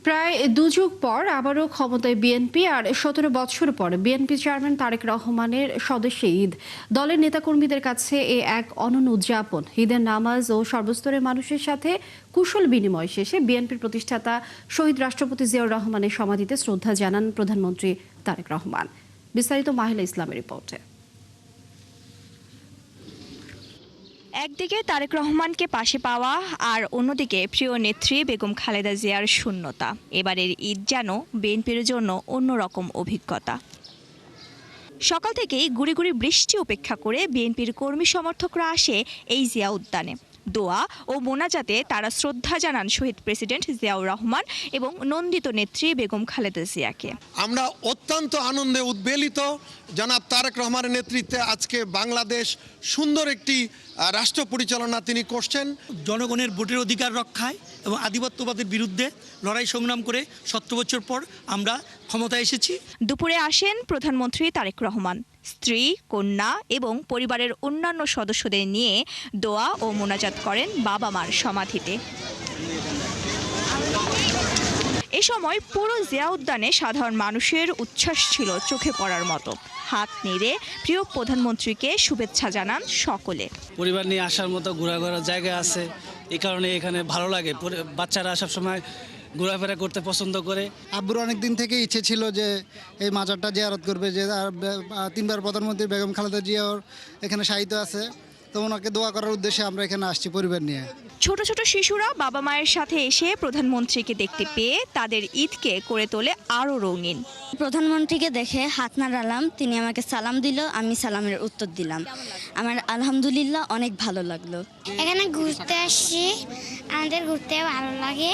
প্রায় দুযুগ পর আবারও ক্ষমতায় বিএনপি আর ১৭ বছর পর বিএনপি চেয়ারম্যান তারেক রহমানের স্বদেশে ঈদ। দলের নেতাকর্মীদের কাছে এ এক অনন্য উদযাপন। ঈদের নামাজ ও সর্বস্তরের মানুষের সাথে কুশল বিনিময় শেষে বিএনপির প্রতিষ্ঠাতা শহীদ রাষ্ট্রপতি জিয়াউর রহমানের সমাধিতে শ্রদ্ধা জানান প্রধানমন্ত্রী তারেক রহমান। বিস্তারিত মাহিলা ইসলামের রিপোর্টে। একদিকে তারেক রহমানকে পাশে পাওয়া আর অন্যদিকে প্রিয় নেত্রী বেগম খালেদা জিয়ার শূন্যতা। এবারের ঈদ যেন বিএনপির জন্য অন্যরকম অভিজ্ঞতা। সকাল থেকেই গুড়ি গুড়ি বৃষ্টি উপেক্ষা করে বিএনপির কর্মী সমর্থকরা আসে এই জিয়া উদ্যানে। দোয়া ও মোনাজাতে তারা শ্রদ্ধা জানান শহীদ প্রেসিডেন্ট জিয়াউর রহমান এবং নন্দিত নেত্রী বেগম খালেদা জিয়াকে। আমরা অত্যন্ত আনন্দে উদ্বেলিত জনাব তারেক রহমানের নেতৃত্বে আজকে বাংলাদেশ সুন্দর একটি রাষ্ট্র পরিচালনা তিনি করছেন। জনগণের ভোটের অধিকার রক্ষায় এবং আধিপত্যবাদের বিরুদ্ধে লড়াই সংগ্রাম করে ১৭ বছর পর আমরা ক্ষমতায় এসেছি। দুপুরে আসেন প্রধানমন্ত্রী তারেক রহমান। স্ত্রী, কন্যা এবং পরিবারের অন্যান্য সদস্যদের নিয়ে দোয়া ও মোনাজাত করেন বাবা মার সমাধিতে। এ সময় পুরো জিয়া উদ্যানে সাধারণ মানুষের উচ্ছ্বাস ছিল চোখে পড়ার মতো। হাত নেড়ে প্রিয় প্রধানমন্ত্রীকে শুভেচ্ছা জানান সকলে। পরিবার নিয়ে আসার মতো ঘোরাঘোরার জায়গা আছে, এই কারণে এখানে ভালো লাগে। বাচ্চারা সবসময় ঘোরাফেরা করতে পছন্দ করে। আব্বুর অনেক দিন থেকে ইচ্ছে ছিল যে এই মাজারটা জিয়ারত করবে, যে তিনবার প্রধানমন্ত্রী বেগম খালেদা জিয়ার এখানে শায়িত আছে, তো ওনাকে দোয়া করার উদ্দেশ্যে আমরা এখানে আসছি পরিবার নিয়ে। ছোট ছোট শিশুরা বাবা মায়ের সাথে এসে প্রধানমন্ত্রীকে দেখতে পেয়ে তাদের ঈদকে করে তোলে আরও রঙিন। প্রধানমন্ত্রীকে দেখে হাত নাড়ালাম, তিনি আমাকে সালাম দিল, আমি সালামের উত্তর দিলাম। আমার আলহামদুলিল্লাহ অনেক ভালো লাগলো। এখানে ঘুরতে আসছি, আমাদের ঘুরতে ভালো লাগে।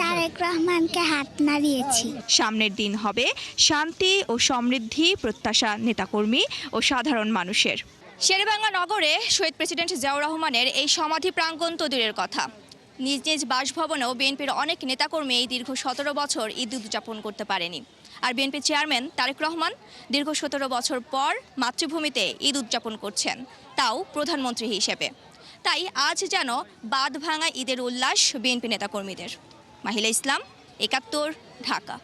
তারেক রহমানকে হাত নাড়িয়েছি। সামনের দিন হবে শান্তি ও সমৃদ্ধি প্রত্যাশা নেতাকর্মী ও সাধারণ মানুষের। শেরেবাংলা নগরে শহীদ প্রেসিডেন্ট জিয়াউর রহমানের এই সমাধি প্রাঙ্গণ তো দূরের কথা, নিজ নিজ বাসভবনেও বিএনপির অনেক নেতাকর্মী এই দীর্ঘ ১৭ বছর ঈদ উদযাপন করতে পারেনি। আর বিএনপি চেয়ারম্যান তারেক রহমান দীর্ঘ ১৭ বছর পর মাতৃভূমিতে ঈদ উদযাপন করছেন, তাও প্রধানমন্ত্রী হিসেবে। তাই আজ যেন বাঁধ ভাঙা ঈদের উল্লাস বিএনপি নেতাকর্মীদের। মাহিলা ইসলাম, ৭১, ঢাকা।